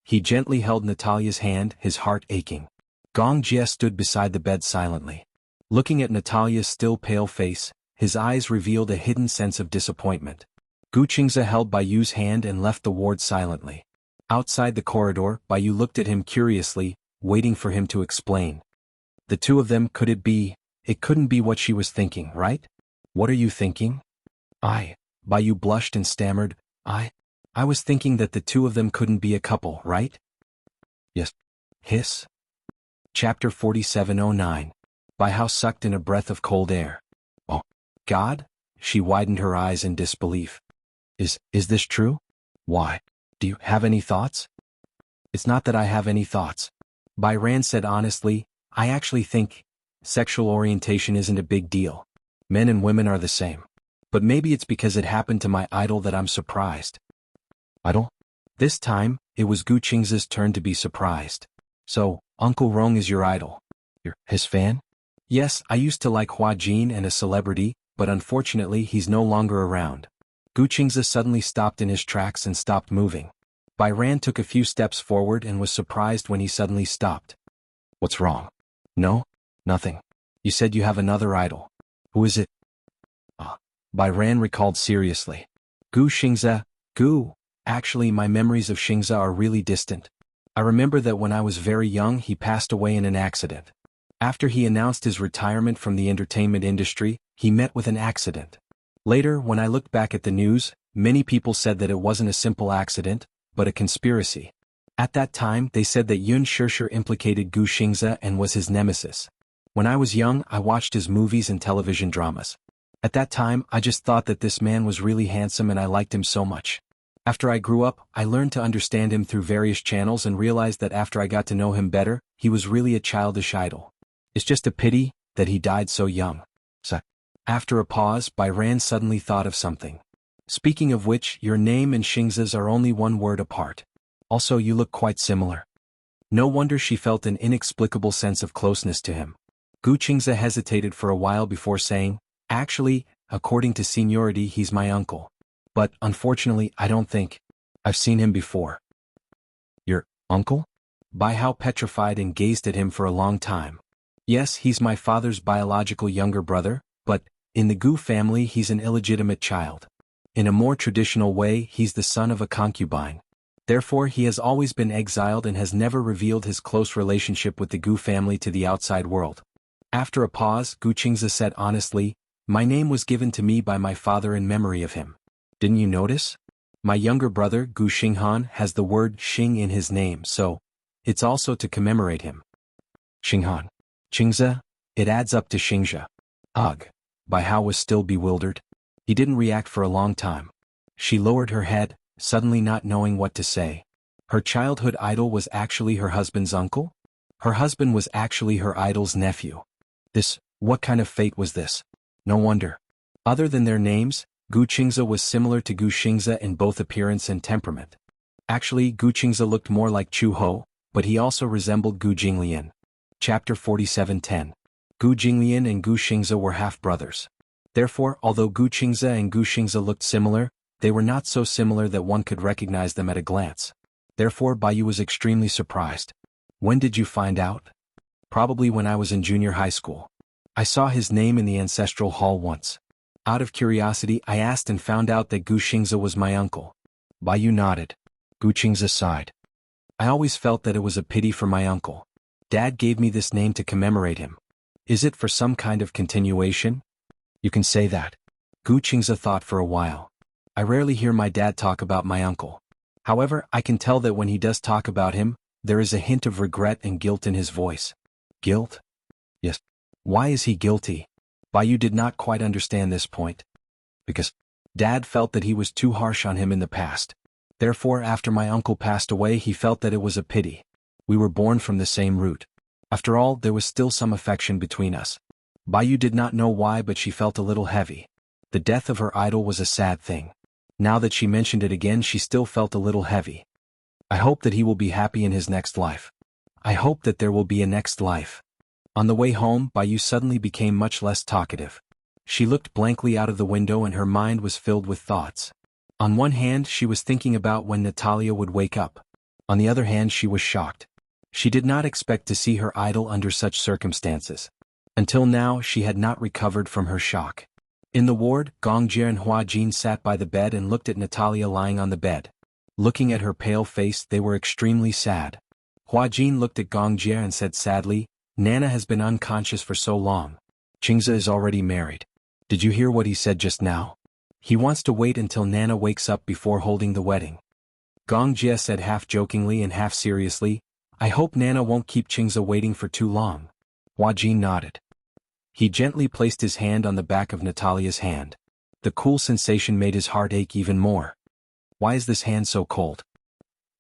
A: He gently held Natalia's hand, his heart aching. Gong Jie stood beside the bed silently. Looking at Natalia's still pale face, his eyes revealed a hidden sense of disappointment. Guqingza held Bai's hand and left the ward silently. Outside the corridor, Bai looked at him curiously, waiting for him to explain. The two of them, could it be? It couldn't be what she was thinking, right? "What are you thinking?" Bai blushed and stammered, I was thinking that the two of them couldn't be a couple, right?" "Yes." Hiss. Chapter 4709. Bai Hao sucked in a breath of cold air. "Oh, God?" She widened her eyes in disbelief. Is this true? Why? Do you have any thoughts?" "It's not that I have any thoughts." Bai Ran said honestly, "I actually think sexual orientation isn't a big deal. Men and women are the same. But maybe it's because it happened to my idol that I'm surprised." "Idol? This time, it was Gu Qingze's turn to be surprised. So, Uncle Rong is your idol? You're his fan? Yes, I used to like Hua Jin and a celebrity, but unfortunately he's no longer around. Gu Qingze suddenly stopped in his tracks and stopped moving. Bai Ran took a few steps forward and was surprised when he suddenly stopped. What's wrong? No? Nothing. You said you have another idol. Who is it? Bai Ran recalled seriously. Gu Xingze. Gu. Actually, my memories of Xingze are really distant. I remember that when I was very young he passed away in an accident. After he announced his retirement from the entertainment industry, he met with an accident. Later, when I looked back at the news, many people said that it wasn't a simple accident, but a conspiracy. At that time, they said that Yun Shishir implicated Gu Xingze and was his nemesis. When I was young, I watched his movies and television dramas. At that time, I just thought that this man was really handsome and I liked him so much. After I grew up, I learned to understand him through various channels and realized that after I got to know him better, he was really a childish idol. It's just a pity that he died so young. So, after a pause, Bai Ran suddenly thought of something. Speaking of which, your name and Xingze's are only one word apart. Also, you look quite similar. No wonder she felt an inexplicable sense of closeness to him. Gu Qingze hesitated for a while before saying, actually, according to seniority he's my uncle. But, unfortunately, I don't think I've seen him before. Your uncle? Bai Hao petrified and gazed at him for a long time. Yes, he's my father's biological younger brother, but, in the Gu family he's an illegitimate child. In a more traditional way, he's the son of a concubine. Therefore he has always been exiled and has never revealed his close relationship with the Gu family to the outside world. After a pause, Gu Qingze said honestly, my name was given to me by my father in memory of him. Didn't you notice? My younger brother, Gu Xinghan, has the word Xing in his name, so it's also to commemorate him. Xinghan. Qingze? It adds up to Xingzhe. Ugh. Bai Hao was still bewildered. He didn't react for a long time. She lowered her head, suddenly not knowing what to say. Her childhood idol was actually her husband's uncle? Her husband was actually her idol's nephew. What kind of fate was this? No wonder. Other than their names, Gu Qingze was similar to Gu Xingze in both appearance and temperament. Actually, Gu Qingze looked more like Chu Ho, but he also resembled Gu Jinglian. Chapter 47:10. Gu Jinglian and Gu Xingze were half-brothers. Therefore, although Gu Qingze and Gu Xingze looked similar, they were not so similar that one could recognize them at a glance. Therefore, Bai Yu was extremely surprised. When did you find out? Probably when I was in junior high school. I saw his name in the ancestral hall once. Out of curiosity, I asked and found out that Gu Xingze was my uncle. Bai Yu nodded. Gu Qingze sighed. I always felt that it was a pity for my uncle. Dad gave me this name to commemorate him. Is it for some kind of continuation? You can say that. Gu Qingze thought for a while. I rarely hear my dad talk about my uncle. However, I can tell that when he does talk about him, there is a hint of regret and guilt in his voice. Guilt? Yes. Why is he guilty? Bai Yu did not quite understand this point. Because Dad felt that he was too harsh on him in the past. Therefore, after my uncle passed away, he felt that it was a pity. We were born from the same root. After all, there was still some affection between us. Bai Yu did not know why, but she felt a little heavy. The death of her idol was a sad thing. Now that she mentioned it again, she still felt a little heavy. I hope that he will be happy in his next life. I hope that there will be a next life. On the way home, Bai Yu suddenly became much less talkative. She looked blankly out of the window and her mind was filled with thoughts. On one hand, she was thinking about when Natalia would wake up. On the other hand, she was shocked. She did not expect to see her idol under such circumstances. Until now, she had not recovered from her shock. In the ward, Gong Jie and Hua Jin sat by the bed and looked at Natalia lying on the bed. Looking at her pale face, they were extremely sad. Hua Jin looked at Gong Jie and said sadly, Nana has been unconscious for so long. Qingze is already married. Did you hear what he said just now? He wants to wait until Nana wakes up before holding the wedding. Gong Jie said half jokingly and half seriously, I hope Nana won't keep Qingze waiting for too long. Hua Jin nodded. He gently placed his hand on the back of Natalia's hand. The cool sensation made his heart ache even more. Why is this hand so cold?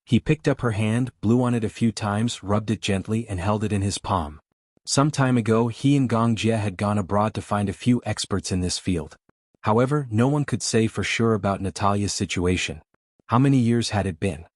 A: He picked up her hand, blew on it a few times, rubbed it gently and held it in his palm. Some time ago, he and Gong Jie had gone abroad to find a few experts in this field. However, no one could say for sure about Natalia's situation. How many years had it been?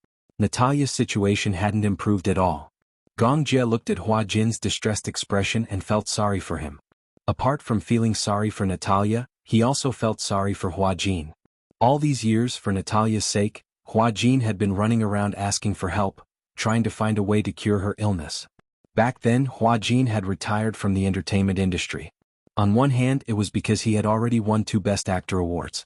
A: Natalia's situation hadn't improved at all. Gong Jie looked at Hua Jin's distressed expression and felt sorry for him. Apart from feeling sorry for Natalia, he also felt sorry for Hua Jin. All these years, for Natalia's sake, Hua Jin had been running around asking for help, trying to find a way to cure her illness. Back then, Hua Jin had retired from the entertainment industry. On one hand, it was because he had already won 2 Best Actor awards.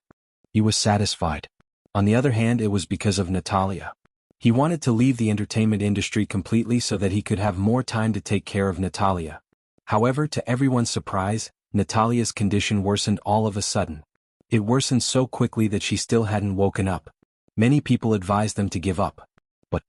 A: He was satisfied. On the other hand, it was because of Natalia. He wanted to leave the entertainment industry completely so that he could have more time to take care of Natalia. However, to everyone's surprise, Natalia's condition worsened all of a sudden. It worsened so quickly that she still hadn't woken up. Many people advised them to give up. But,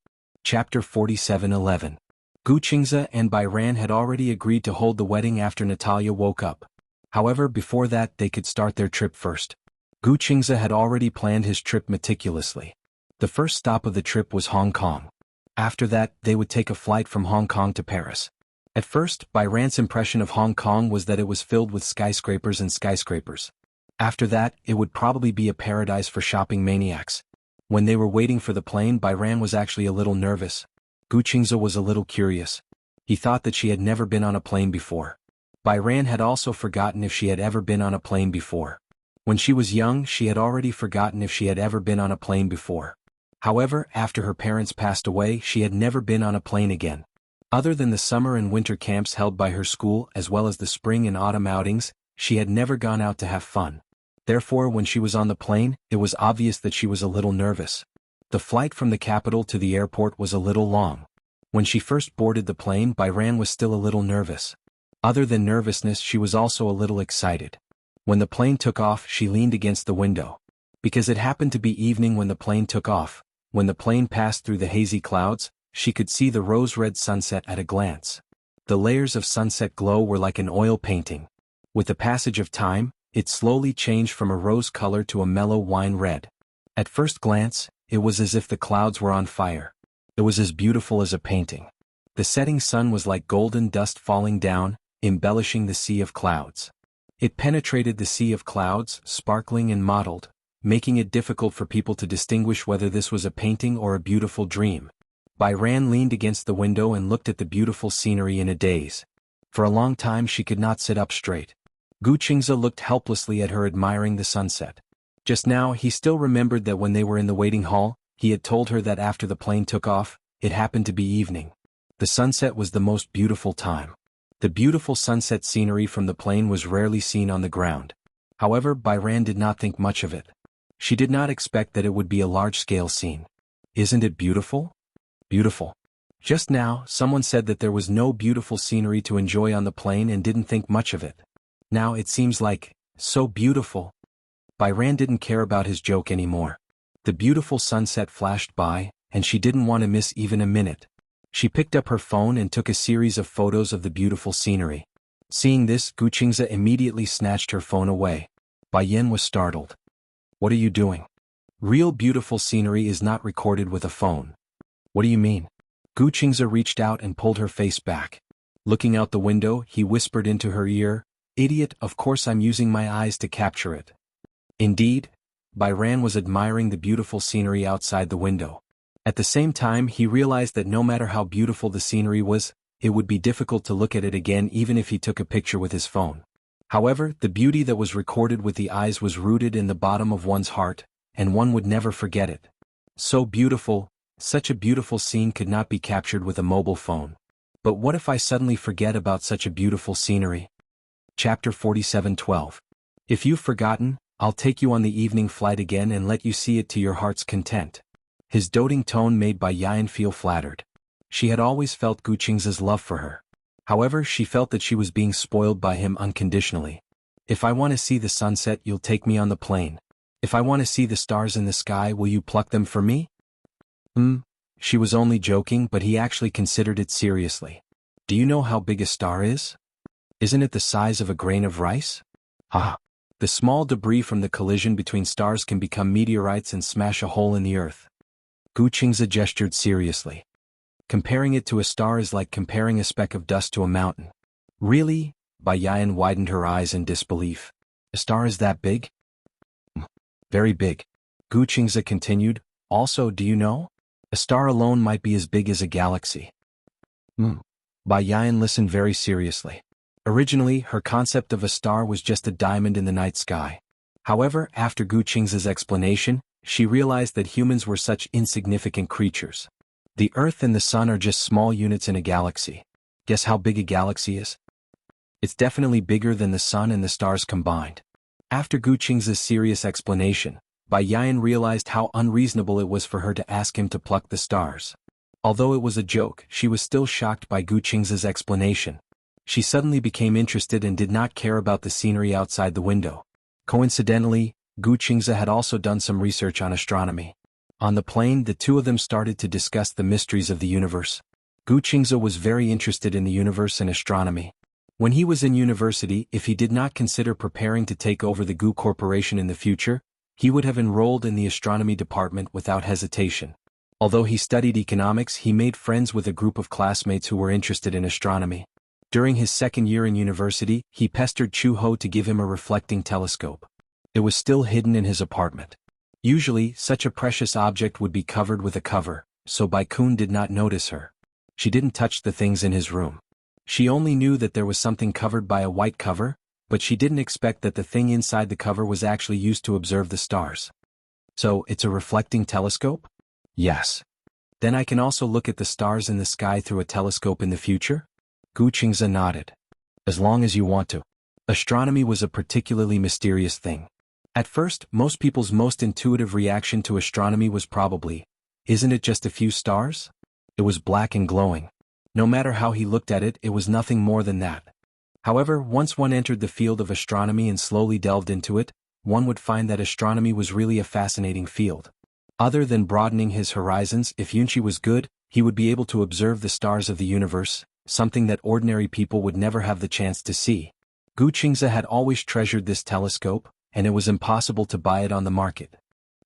A: Chapter 47:11. Gu Qingze and Bai Ran had already agreed to hold the wedding after Natalia woke up. However, before that they could start their trip first. Gu Qingze had already planned his trip meticulously. The first stop of the trip was Hong Kong. After that, they would take a flight from Hong Kong to Paris. At first, Bai Ran's impression of Hong Kong was that it was filled with skyscrapers and skyscrapers. After that, it would probably be a paradise for shopping maniacs. When they were waiting for the plane, Bai Ran was actually a little nervous. Gu Qingze was a little curious. He thought that she had never been on a plane before. Bai Ran had also forgotten if she had ever been on a plane before. When she was young, she had already forgotten if she had ever been on a plane before. However, after her parents passed away, she had never been on a plane again. Other than the summer and winter camps held by her school as well as the spring and autumn outings, she had never gone out to have fun. Therefore, when she was on the plane, it was obvious that she was a little nervous. The flight from the capital to the airport was a little long. When she first boarded the plane, Bai Ran was still a little nervous. Other than nervousness, she was also a little excited. When the plane took off, she leaned against the window. Because it happened to be evening when the plane took off, when the plane passed through the hazy clouds, she could see the rose-red sunset at a glance. The layers of sunset glow were like an oil painting. With the passage of time, it slowly changed from a rose color to a mellow wine red. At first glance, it was as if the clouds were on fire. It was as beautiful as a painting. The setting sun was like golden dust falling down, embellishing the sea of clouds. It penetrated the sea of clouds, sparkling and mottled, making it difficult for people to distinguish whether this was a painting or a beautiful dream. Bai Ran leaned against the window and looked at the beautiful scenery in a daze. For a long time she could not sit up straight. Gu Qingze looked helplessly at her, admiring the sunset. Just now he still remembered that when they were in the waiting hall, he had told her that after the plane took off, it happened to be evening. The sunset was the most beautiful time. The beautiful sunset scenery from the plane was rarely seen on the ground. However, Bai Ran did not think much of it. She did not expect that it would be a large-scale scene. Isn't it beautiful? Beautiful. Just now, someone said that there was no beautiful scenery to enjoy on the plane and didn't think much of it. Now it seems like, so beautiful. Bai Ran didn't care about his joke anymore. The beautiful sunset flashed by, and she didn't want to miss even a minute. She picked up her phone and took a series of photos of the beautiful scenery. Seeing this, Gu Qingze immediately snatched her phone away. Bai Yan was startled. What are you doing? Real beautiful scenery is not recorded with a phone. What do you mean? Gu Qingze reached out and pulled her face back. Looking out the window, he whispered into her ear, "Idiot, of course I'm using my eyes to capture it." Indeed, Bai Ran was admiring the beautiful scenery outside the window. At the same time, he realized that no matter how beautiful the scenery was, it would be difficult to look at it again even if he took a picture with his phone. However, the beauty that was recorded with the eyes was rooted in the bottom of one's heart, and one would never forget it. So beautiful, such a beautiful scene could not be captured with a mobile phone. But what if I suddenly forget about such a beautiful scenery? Chapter 47:12. If you've forgotten, I'll take you on the evening flight again and let you see it to your heart's content. His doting tone made Bai Yan feel flattered. She had always felt Gu Qingze's love for her. However, she felt that she was being spoiled by him unconditionally. If I want to see the sunset, you'll take me on the plane. If I want to see the stars in the sky, will you pluck them for me? She was only joking, but he actually considered it seriously. Do you know how big a star is? Isn't it the size of a grain of rice? The small debris from the collision between stars can become meteorites and smash a hole in the earth. Gu Qingze gestured seriously. Comparing it to a star is like comparing a speck of dust to a mountain. Really? Bai Yan widened her eyes in disbelief. A star is that big? Very big. Gu Qingze continued. Also, do you know? A star alone might be as big as a galaxy. Bai Yan listened very seriously. Originally, her concept of a star was just a diamond in the night sky. However, after Gu Qing's explanation, she realized that humans were such insignificant creatures. The Earth and the Sun are just small units in a galaxy. Guess how big a galaxy is? It's definitely bigger than the Sun and the stars combined. After Gu Qing's serious explanation, Bai Yan realized how unreasonable it was for her to ask him to pluck the stars. Although it was a joke, she was still shocked by Gu Qing's explanation. She suddenly became interested and did not care about the scenery outside the window. Coincidentally, Gu Qingze had also done some research on astronomy. On the plane, the two of them started to discuss the mysteries of the universe. Gu Qingze was very interested in the universe and astronomy. When he was in university, if he did not consider preparing to take over the Gu Corporation in the future, he would have enrolled in the astronomy department without hesitation. Although he studied economics, he made friends with a group of classmates who were interested in astronomy. During his second year in university, he pestered Chu Ho to give him a reflecting telescope. It was still hidden in his apartment. Usually, such a precious object would be covered with a cover, so Bai Kun did not notice her. She didn't touch the things in his room. She only knew that there was something covered by a white cover, but she didn't expect that the thing inside the cover was actually used to observe the stars. So, it's a reflecting telescope? Yes. Then I can also look at the stars in the sky through a telescope in the future? Gu Qingze nodded. As long as you want to. Astronomy was a particularly mysterious thing. At first, most people's most intuitive reaction to astronomy was probably, isn't it just a few stars? It was black and glowing. No matter how he looked at it, it was nothing more than that. However, once one entered the field of astronomy and slowly delved into it, one would find that astronomy was really a fascinating field. Other than broadening his horizons, if Yunqi was good, he would be able to observe the stars of the universe, something that ordinary people would never have the chance to see. Gu Qingze had always treasured this telescope, and it was impossible to buy it on the market.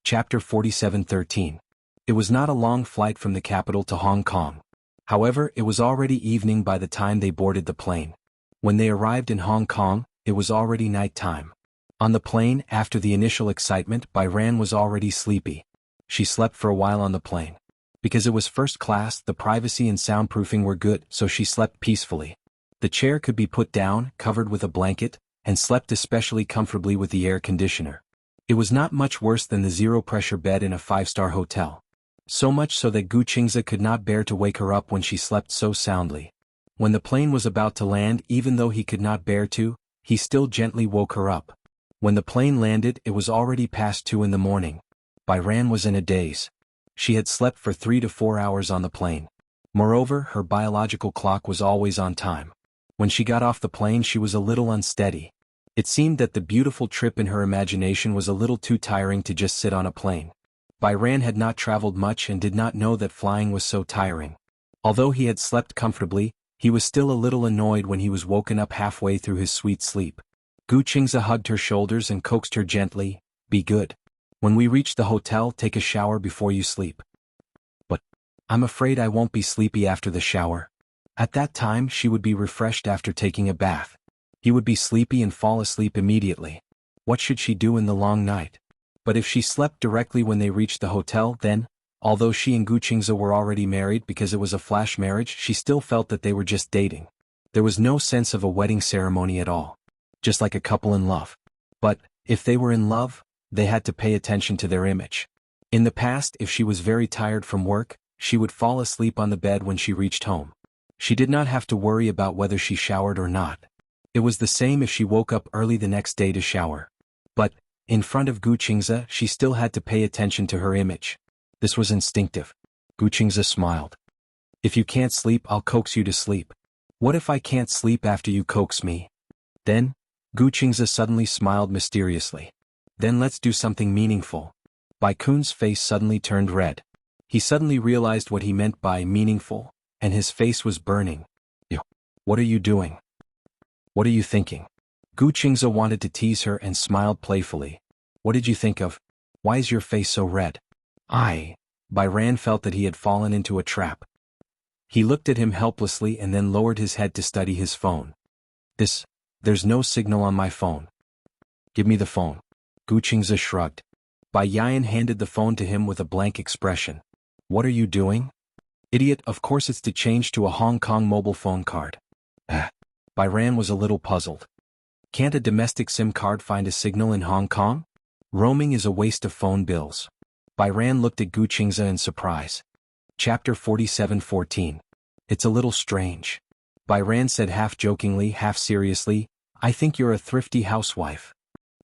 A: Chapter 47:13. It was not a long flight from the capital to Hong Kong. However, it was already evening by the time they boarded the plane. When they arrived in Hong Kong, it was already night time. On the plane, after the initial excitement, Bai Ran was already sleepy. She slept for a while on the plane. Because it was first class, the privacy and soundproofing were good, so she slept peacefully. The chair could be put down, covered with a blanket, and slept especially comfortably with the air conditioner. It was not much worse than the zero-pressure bed in a five-star hotel. So much so that Gu Qingze could not bear to wake her up when she slept so soundly. When the plane was about to land, even though he could not bear to, he still gently woke her up. When the plane landed, it was already past 2 in the morning. Bai Ran was in a daze. She had slept for 3 to 4 hours on the plane. Moreover, her biological clock was always on time. When she got off the plane, she was a little unsteady. It seemed that the beautiful trip in her imagination was a little too tiring to just sit on a plane. Bai Ran had not traveled much and did not know that flying was so tiring. Although he had slept comfortably, he was still a little annoyed when he was woken up halfway through his sweet sleep. Gu Qingze hugged her shoulders and coaxed her gently, "Be good. When we reach the hotel, take a shower before you sleep." "But I'm afraid I won't be sleepy after the shower." At that time, she would be refreshed after taking a bath. He would be sleepy and fall asleep immediately. What should she do in the long night? But if she slept directly when they reached the hotel, then, although she and Gu Qingze were already married because it was a flash marriage, she still felt that they were just dating. There was no sense of a wedding ceremony at all. Just like a couple in love. But, if they were in love, they had to pay attention to their image. In the past, if she was very tired from work, she would fall asleep on the bed when she reached home. She did not have to worry about whether she showered or not. It was the same if she woke up early the next day to shower. But, in front of Gu Qingze, she still had to pay attention to her image. This was instinctive. Gu Qingze smiled. "If you can't sleep, I'll coax you to sleep." "What if I can't sleep after you coax me?" "Then?" Gu Qingze suddenly smiled mysteriously. "Then let's do something meaningful." Bai Kun's face suddenly turned red. He suddenly realized what he meant by meaningful, and his face was burning. "Ew. What are you doing? What are you thinking?" Gu Qingze wanted to tease her and smiled playfully. "What did you think of? Why is your face so red?" Bai Ran felt that he had fallen into a trap. He looked at him helplessly and then lowered his head to study his phone. There's no signal on my phone." "Give me the phone." Gu Qingze shrugged. Bai Yan handed the phone to him with a blank expression. What are you doing? Idiot, of course it's to change to a Hong Kong mobile phone card. Byran was a little puzzled. Can't a domestic SIM card find a signal in Hong Kong? Roaming is a waste of phone bills. Byran looked at Gu Qingze in surprise. Chapter 47:14. It's a little strange. Byran said half jokingly, half seriously, I think you're a thrifty housewife.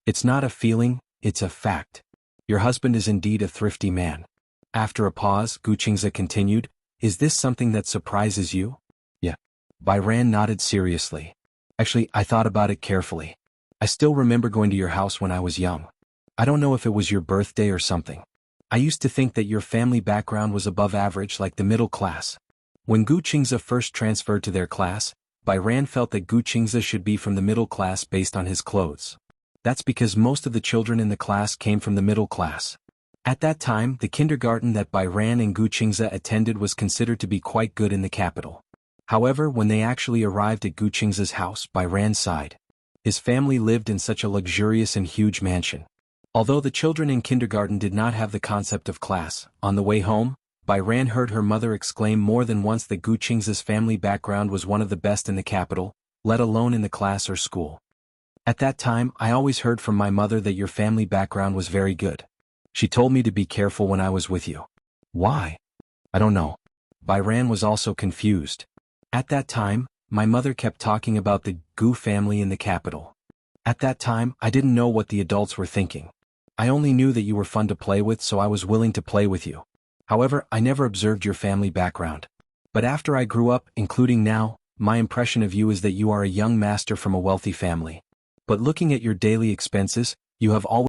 A: It's not a feeling, it's a fact. Your husband is indeed a thrifty man. After a pause, Gu Qingze continued, is this something that surprises you? Yeah. Byran nodded seriously. Actually, I thought about it carefully. I still remember going to your house when I was young. I don't know if it was your birthday or something. I used to think that your family background was above average like the middle class. When Gu Qingze first transferred to their class, Byran felt that Gu Qingze should be from the middle class based on his clothes. That's because most of the children in the class came from the middle class. At that time, the kindergarten that Byran and Gu Qingze attended was considered to be quite good in the capital. However, when they actually arrived at Gu Qingze's house, Byran sighed. His family lived in such a luxurious and huge mansion. Although the children in kindergarten did not have the concept of class, on the way home, Byran heard her mother exclaim more than once that Gu Qingze's family background was one of the best in the capital, let alone in the class or school. At that time, I always heard from my mother that your family background was very good. She told me to be careful when I was with you. Why? I don't know. Byran was also confused. At that time, my mother kept talking about the Gu family in the capital. At that time, I didn't know what the adults were thinking. I only knew that you were fun to play with, so I was willing to play with you. However, I never observed your family background. But after I grew up, including now, my impression of you is that you are a young master from a wealthy family. But looking at your daily expenses, you have always